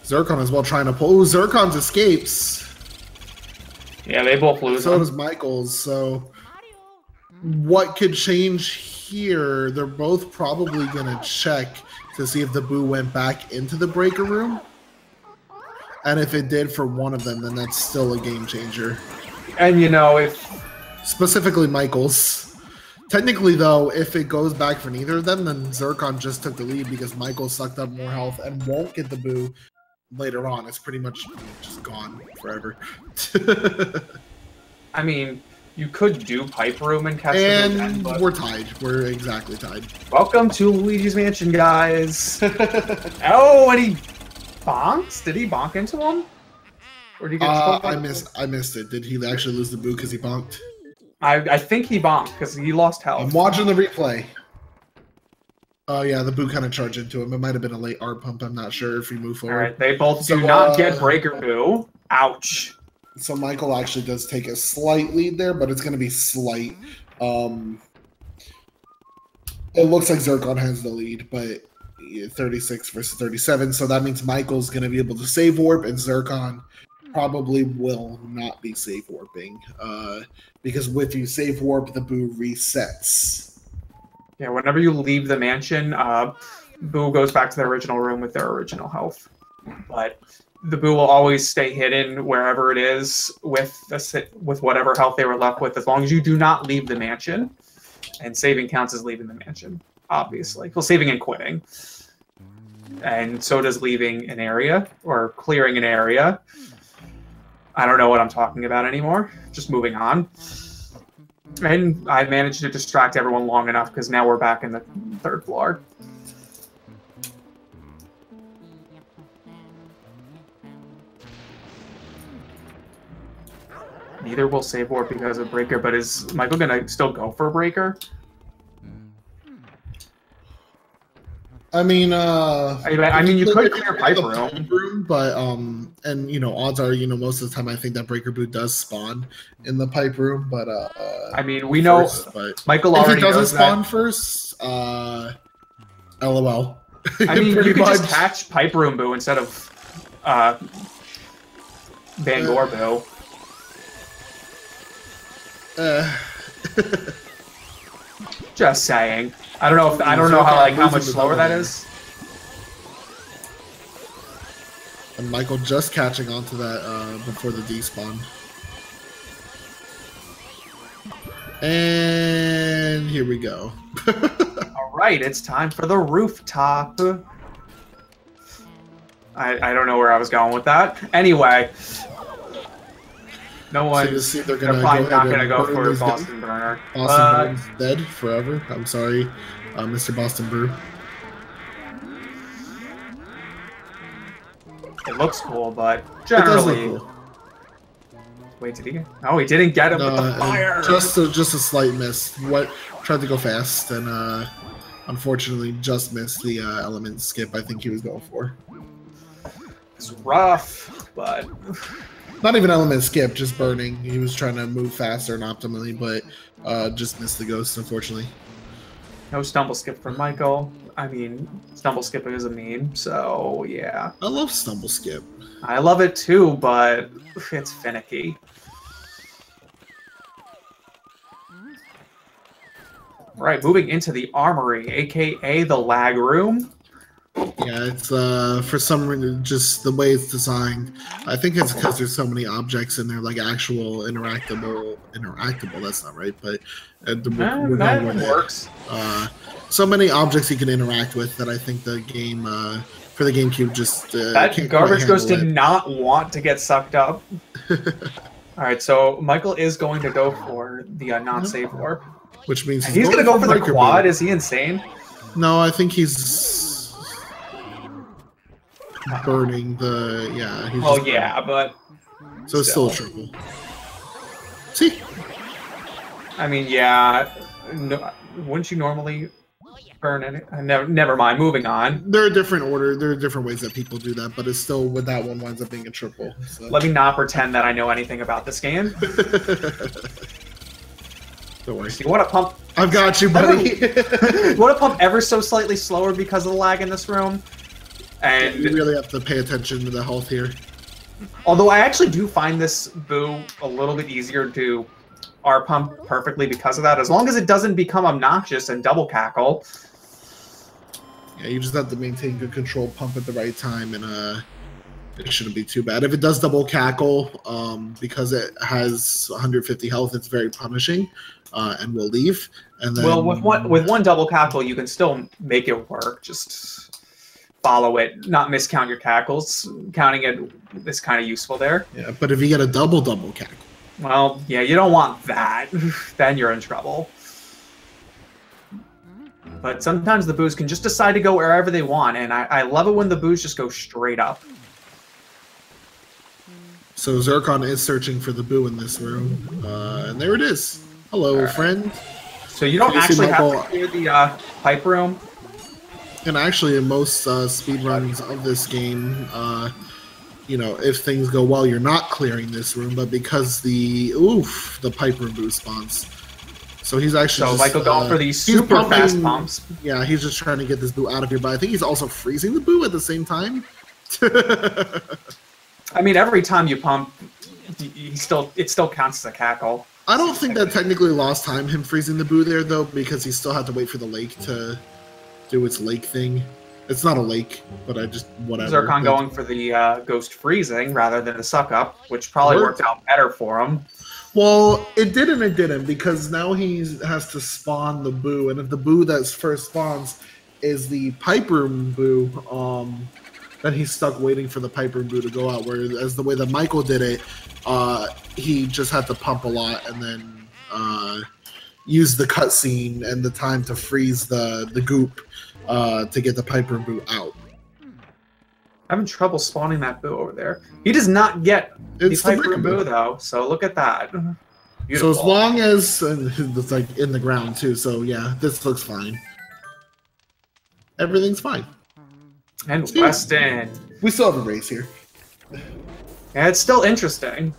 Zircon as well trying to pull. Ooh, Zircon's escapes. Yeah, they both lose. So does Michael's, so... what could change here? They're both probably gonna check to see if the boo went back into the breaker room. And if it did for one of them, then that's still a game changer. And you know, if specifically Michael's. Technically, though, if it goes back for neither of them, then Zircon just took the lead because Michael sucked up more health and won't get the boo later on. It's pretty much just gone forever. I mean, you could do pipe room and catch and the end, but... we're tied. We're exactly tied. Welcome to Luigi's Mansion, guys. Oh, and he bonks? Did he bonk into him? Or did he get I missed it. Did he actually lose the boo because he bonked? I think he bonked because he lost health. I'm watching the replay. Oh yeah, the boo kind of charged into him. It might have been a late art pump. I'm not sure if we move forward. All right, they both do not get breaker boo. Ouch. So Michael actually does take a slight lead there, but it's going to be slight. It looks like Zircon has the lead, but 36 versus 37. So that means Michael's going to be able to save warp, and Zircon probably will not be save warping. Because if you save warp, the boo resets. Yeah, whenever you leave the mansion, boo goes back to their original room with their original health. But the boo will always stay hidden wherever it is with whatever health they were left with, as long as you do not leave the mansion. And saving counts as leaving the mansion, obviously. Well, saving and quitting. And so does leaving an area, or clearing an area. I don't know what I'm talking about anymore. Just moving on. And I managed to distract everyone long enough, because now we're back in the 3rd floor. Neither will save warp because of breaker, but is Michael gonna still go for a breaker? I mean, you could clear pipe room, but and you know, odds are, you know, most of the time I think that breaker boot does spawn in the pipe room, but I mean, we know but Michael already knows if it doesn't spawn that. first, LOL. I mean, you could just catch pipe room boo instead of Bangor boo. Just saying. I don't know if how much slower that is. And Michael just catching onto that before the despawn. And here we go. All right, it's time for the rooftop. I don't know where I was going with that. Anyway, no one. So they're probably not going to go for Boston Burner. Boston Burner's dead forever. I'm sorry, Mr. Boston Brew. It looks cool, but generally. It does look cool. Wait, did he get? Oh, he didn't get him with the fire. Just a slight miss. Tried to go fast and unfortunately just missed the element skip I think he was going for. It's rough, but not even element skip, just burning. He was trying to move faster and optimally, but just missed the ghost, unfortunately. No stumble skip from Michael. I mean, stumble skip is a meme, so yeah. I love stumble skip. I love it too, but it's finicky. Right, moving into the armory, aka the lag room. Yeah, it's for some reason just the way it's designed. I think it's because there's so many objects in there, like actual interactable. That's not right, but that works. So many objects you can interact with that I think the game for the GameCube just that garbage ghost did not want to get sucked up. All right, so Michael is going to go for the non-save warp, which means he's going to go for the quad. Boot. Is he insane? No, I think he's burning the He's but so it's still a triple. See, I mean, no, wouldn't you normally burn it? Never mind. Moving on. There are different there are different ways that people do that, but it's still with that one winds up being a triple. So. Let me not pretend that I know anything about this game. Don't worry. You want to pump? I've got you, buddy. You want to pump ever so slightly slower because of the lag in this room. And you really have to pay attention to the health here. Although I actually do find this boo a little bit easier to R pump perfectly because of that, as long as it doesn't become obnoxious and double cackle. Yeah, you just have to maintain good control, pump at the right time, and it shouldn't be too bad. If it does double cackle, because it has 150 health, it's very punishing, and will leave. And then, well, with one double cackle, you can still make it work. Just follow it, not miscount your cackles. Counting it is kind of useful there. Yeah, but if you get a double cackle, well, yeah, you don't want that. Then you're in trouble. But sometimes the boos can just decide to go wherever they want, and I love it when the boos just go straight up. So Zircon is searching for the boo in this room, and there it is. Hello, friend. So you don't actually have to clear the pipe room? And actually, in most speedruns of this game, you know, if things go well, you're not clearing this room, but because the pipe room boo spawns. So he's actually So Michael going for these super fast pumps. Yeah, he's just trying to get this boo out of here, but I think he's also freezing the boo at the same time. I mean, every time you pump, it still counts as a cackle. I don't think that technically lost time, him freezing the boo there, though, because he still had to wait for the lake to do its lake thing. It's not a lake, but whatever. Zircon going for the ghost freezing rather than the suck up, which probably worked out better for him. Well, it did and it didn't, because now he has to spawn the boo, and if the boo that first spawns is the pipe room boo, then he's stuck waiting for the pipe room boo to go out, whereas the way that Michael did it, he just had to pump a lot and then use the cutscene and the time to freeze the goop to get the pipe room boo out. I'm having trouble spawning that boo over there. He does not get the pipe room boo, though, so look at that. Beautiful. So as long as it's like in the ground, too, so yeah, this looks fine. Everything's fine. And Weston. We still have a race here. Yeah, it's still interesting.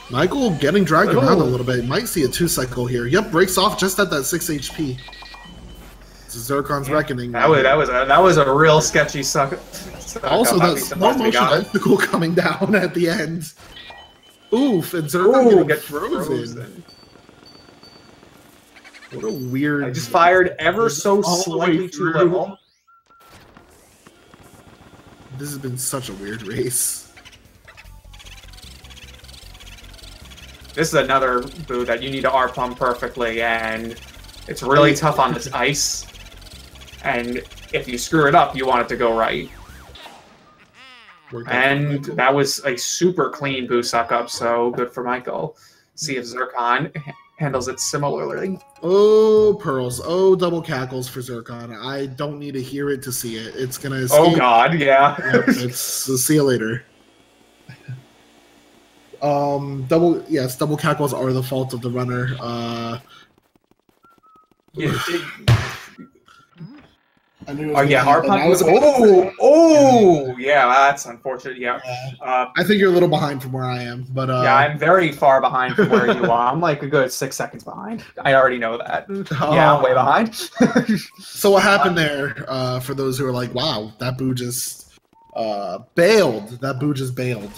Michael getting dragged around a little bit. Might see a 2-cycle here. Yep, breaks off just at that 6 HP. This is Zircon's Reckoning. That was a real sketchy suck. Also, that slow motion icicle coming down at the end. Oof, and Zircon gonna get frozen. What a weird... I just fired ever so slightly too little. This has been such a weird race. This is another boo that you need to R pump perfectly, and it's really tough on this ice. And if you screw it up, you want it to go right. And that was a super clean boo suck up, so good for Michael. See if Zircon handles it similarly. Oh, pearls. Oh, double cackles for Zircon. I don't need to hear it to see it. It's gonna escape. Oh god, yeah. Yep, see you later. Double cackles are the fault of the runner. R pump. Yeah, that's unfortunate. Yeah, I think you're a little behind from where I am, but yeah, I'm very far behind from where you are. I'm like a good 6 seconds behind. I already know that. Yeah, I'm way behind. So what happened there? For those who are like, wow, that boo just bailed. That boo just bailed.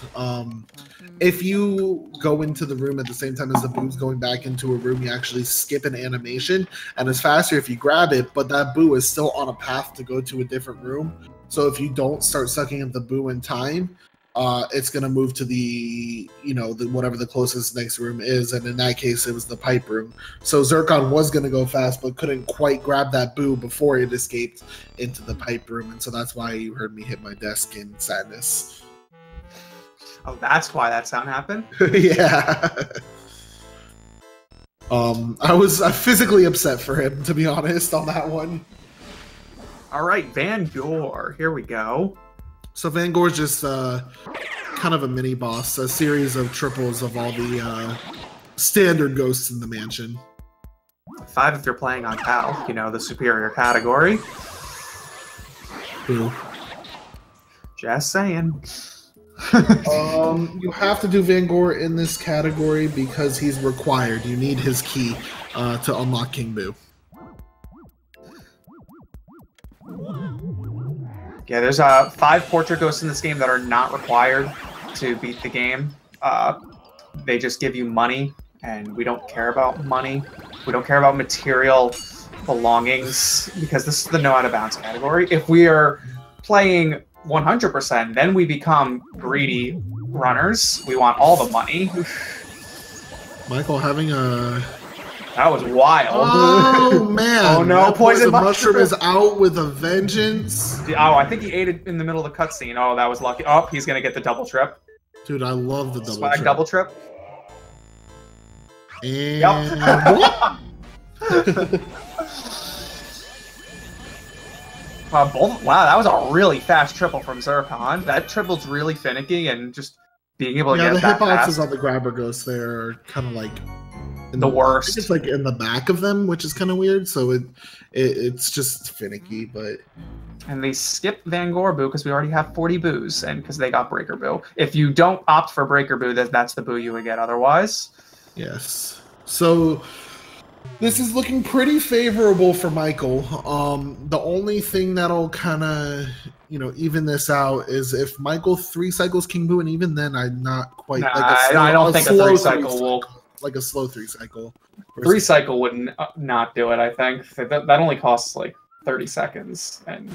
If you go into the room at the same time as the boo's going back into a room, you actually skip an animation, and it's faster if you grab it, but that boo is still on a path to go to a different room. So if you don't start sucking up the boo in time, it's going to move to the, whatever the closest next room is, and in that case, it was the pipe room. So Zircon was going to go fast, but couldn't quite grab that boo before it escaped into the pipe room, and so that's why you heard me hit my desk in sadness. Oh, that's why that sound happened? Yeah. I was physically upset for him, to be honest, on that one. All right, Van Gore. Here we go. So Van Gore's just kind of a mini boss, a series of triples of all the standard ghosts in the mansion. 5 if you're playing on PAL, the superior category. Who? Just saying. You have to do Van Gore in this category because he's required. You need his key to unlock King Boo. Yeah, there's 5 portrait ghosts in this game that are not required to beat the game. They just give you money, and we don't care about money. We don't care about material belongings, because this is the no out of bounds category. If we are playing 100%, then we become greedy runners. We want all the money. Michael having a... That was wild. Oh, man. Oh, no. Poison mushroom is out with a vengeance. Oh, I think he ate it in the middle of the cutscene. Oh, that was lucky. Oh, he's going to get the double trip. Dude, I love the double Swag trip. double trip. And... Yep. Wow, that was a really fast triple from Zircon. That triple's really finicky, and just being able to get that fast. The hitboxes on the grabber ghosts there are kind of like the worst. I think it's like in the back of them, which is kind of weird. So it's just finicky, but. And they skip Van Gore Boo because we already have 40 boos, and because they got Breaker Boo. If you don't opt for Breaker Boo, that's the boo you would get otherwise. Yes. So this is looking pretty favorable for Michael. The only thing that'll kind of, even this out is if Michael 3 cycles King Boo, and even then I'm not quite. Nah, I don't think a 3 cycle will. Like a slow 3 cycle. 3 cycle would not do it, I think. That only costs like 30 seconds. And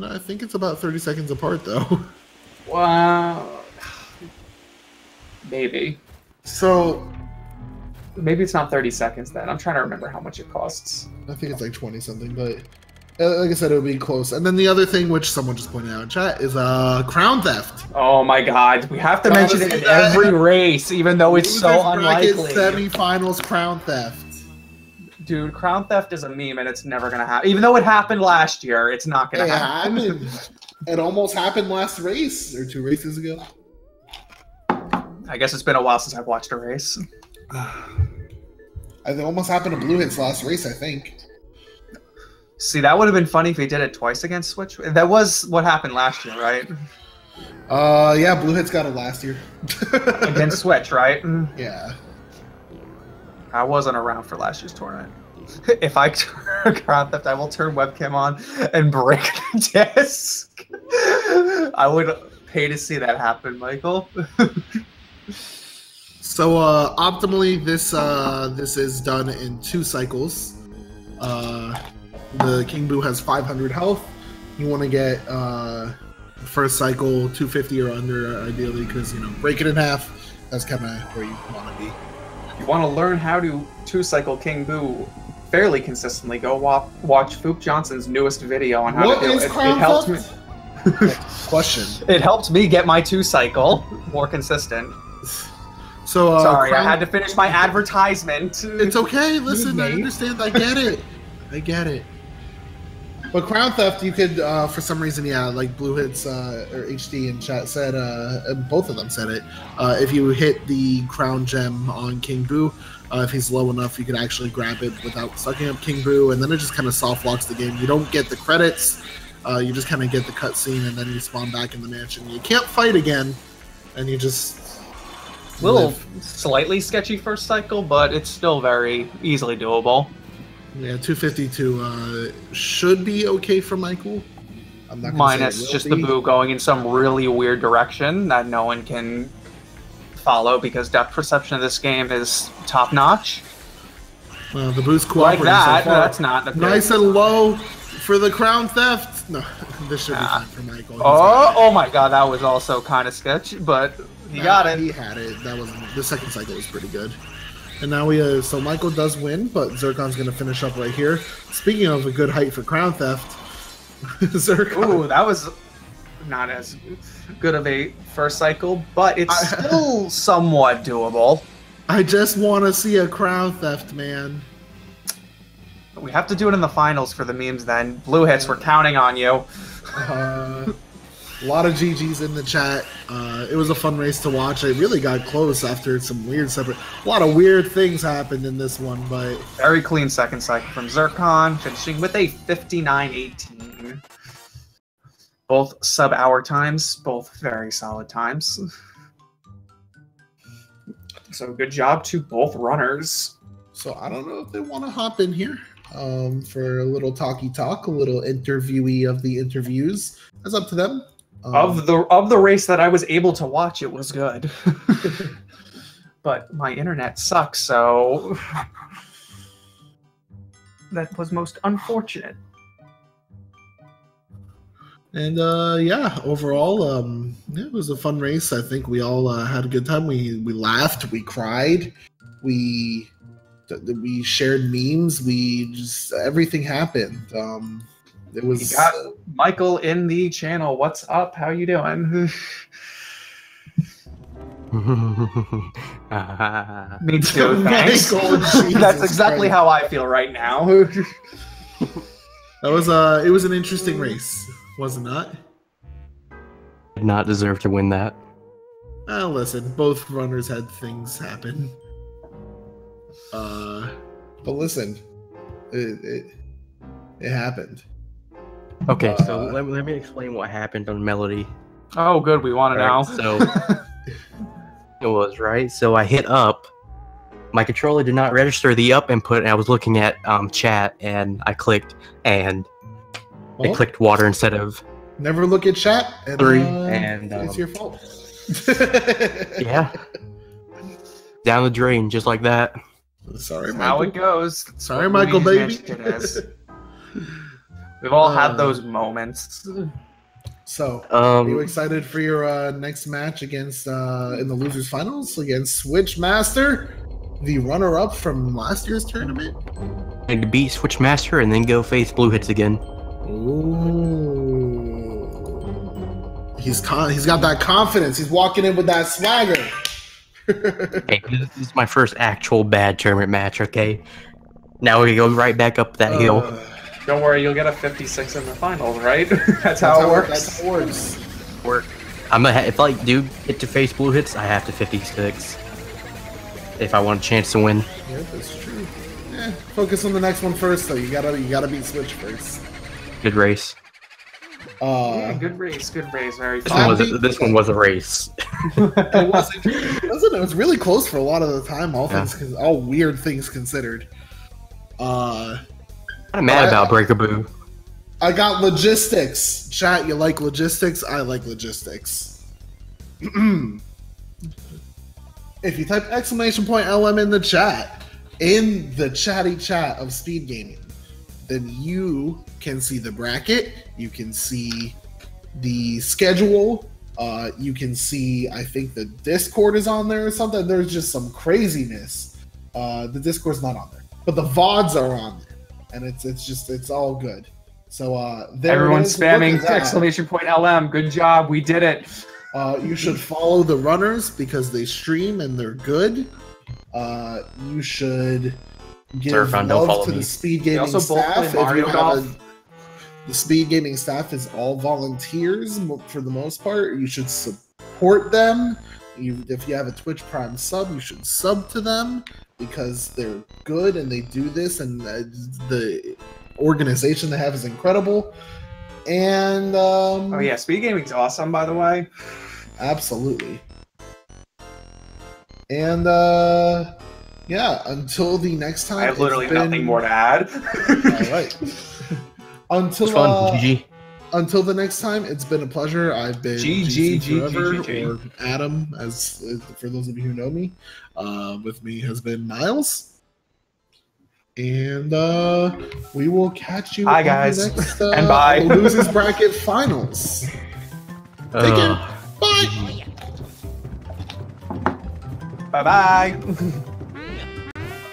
I think it's about 30 seconds apart, though. Wow. Maybe. So. Maybe it's not 30 seconds then. I'm trying to remember how much it costs. I think it's like 20 something, but like I said, it would be close. And then the other thing, which someone just pointed out in chat, is crown theft. Oh my god, we have to mention it in every race, even though it's so unlikely. Semi-finals crown theft. Dude, crown theft is a meme, and it's never gonna happen. Even though it happened last year, it's not gonna happen. It almost happened last race, or 2 races ago. I guess it's been a while since I've watched a race. It almost happened to Blue Hit's last race, I think. See, that would have been funny if he did it twice against Switch. That was what happened last year, right? Yeah, Blue Hit's got it last year. Against Switch, right? Yeah. I wasn't around for last year's tournament. If I turn Crown Theft, I will turn webcam on and break the disc. I would pay to see that happen, Michael. So optimally, this is done in 2 cycles. The King Boo has 500 health. You want to get first cycle 250 or under, ideally, because break it in half. That's kind of where you want to be. If you want to learn how to 2-cycle King Boo fairly consistently, go watch Foop Johnson's newest video on how to do it. It helped me. Question. It helped me get my 2-cycle more consistent. So sorry, I had to finish my advertisement. It's okay. Listen, I understand. I get it. I get it. But Crown Theft, you could, for some reason, yeah, like Blue Hits or HD in chat said, both of them said it. If you hit the Crown Gem on King Boo, if he's low enough, you could actually grab it without sucking up King Boo, and then it just kind of soft locks the game. You don't get the credits. You just kind of get the cutscene, and then you spawn back in the mansion. You can't fight again, and you just... Little slightly sketchy first cycle, but it's still very easily doable. Yeah, 252 should be okay for Michael. I'm not minus just the Boo going in some really weird direction that no one can follow because depth perception of this game is top notch. Well, the Boo's cooperating like that. so far. That's not nice and low for the Crown Theft. No, this should be fine for Michael. Oh my god, that was also kind of sketchy, but he got it. He had it. That was the second cycle was pretty good. And now we so Michael does win, but Zircon's going to finish up right here. Speaking of a good height for Crown Theft, Zircon. Ooh, that was not as good of a first cycle, but it's still somewhat doable. I just want to see a Crown Theft, man. We have to do it in the finals for the memes then. Blue Hits, we're counting on you. A lot of GGs in the chat. It was a fun race to watch. It really got close after some weird separate... A lot of weird things happened in this one, but... Very clean second cycle from Zircon, finishing with a 59-18. Both sub-hour times, both very solid times. So good job to both runners. So I don't know if they want to hop in here. for a little talky talk, a little interviewee of the interviews. That's up to them. Of the race that I was able to watch, it was good. But my internet sucks, so that was most unfortunate. And yeah, overall, it was a fun race. I think we all had a good time. We laughed, we cried, we shared memes. We just everything happened. It was. You got Michael in the channel. What's up? How you doing? Me too. Thanks. Michael, That's exactly how I feel right now. That was it was an interesting race, was it not? Did not deserve to win that. Listen, both runners had things happen. But listen, it happened. Okay, so let me explain what happened on Melody. Oh, good. We want it now. So it was right. So I hit up. My controller did not register the up input, and I was looking at chat, and I clicked, and it clicked water instead of. Never look at chat. And, 3, and it's your fault. Yeah. Down the drain, just like that. Sorry, That's Michael. how it goes. Sorry, Michael, baby. We've all had those moments. So, are you excited for your next match against in the losers finals against Switchmaster, the runner-up from last year's tournament? I need to beat Switchmaster and then go face Blue Hits again. Ooh, he's got that confidence. He's walking in with that swagger. Hey, this is my first actual bad tournament match. Okay, now we go right back up that hill. Don't worry, you'll get a 56 in the finals, right? That's how it works. That's how it works. If I do get to face Blue Hits, I have to 56 if I want a chance to win. Yeah, that's true. Yeah, focus on the next one first, though. You gotta beat Switch first. Good race. Yeah, good race, very fun. This one was a race. It wasn't. It was really close for a lot of the time. All weird things considered. I'm mad about Breakaboo. I got logistics. Chat, you like logistics? I like logistics. If you type !LM in the chatty chat of Speed Gaming, then you can see the bracket, you can see the schedule, you can see, I think the Discord is on there or something. There's just some craziness. The Discord's not on there, but the VODs are on there, and it's all good. So everyone's spamming !LM. Good job, we did it. You should follow the runners because they stream and they're good. You should give love to the Speed Gaming staff. The Speed Gaming staff is all volunteers for the most part. You should support them. If you have a Twitch Prime sub, you should sub to them because they're good and they do this, and the organization they have is incredible. And oh yeah, Speed Gaming's awesome, by the way. Absolutely. And yeah, until the next time, I have literally nothing more to add. All right. Until until the next time, it's been a pleasure. I've been GG or Adam, as for those of you who know me. With me has been Miles, and we will catch you. Hi guys, the next, and bye. Losers Bracket Finals. Take care. Bye. Bye bye.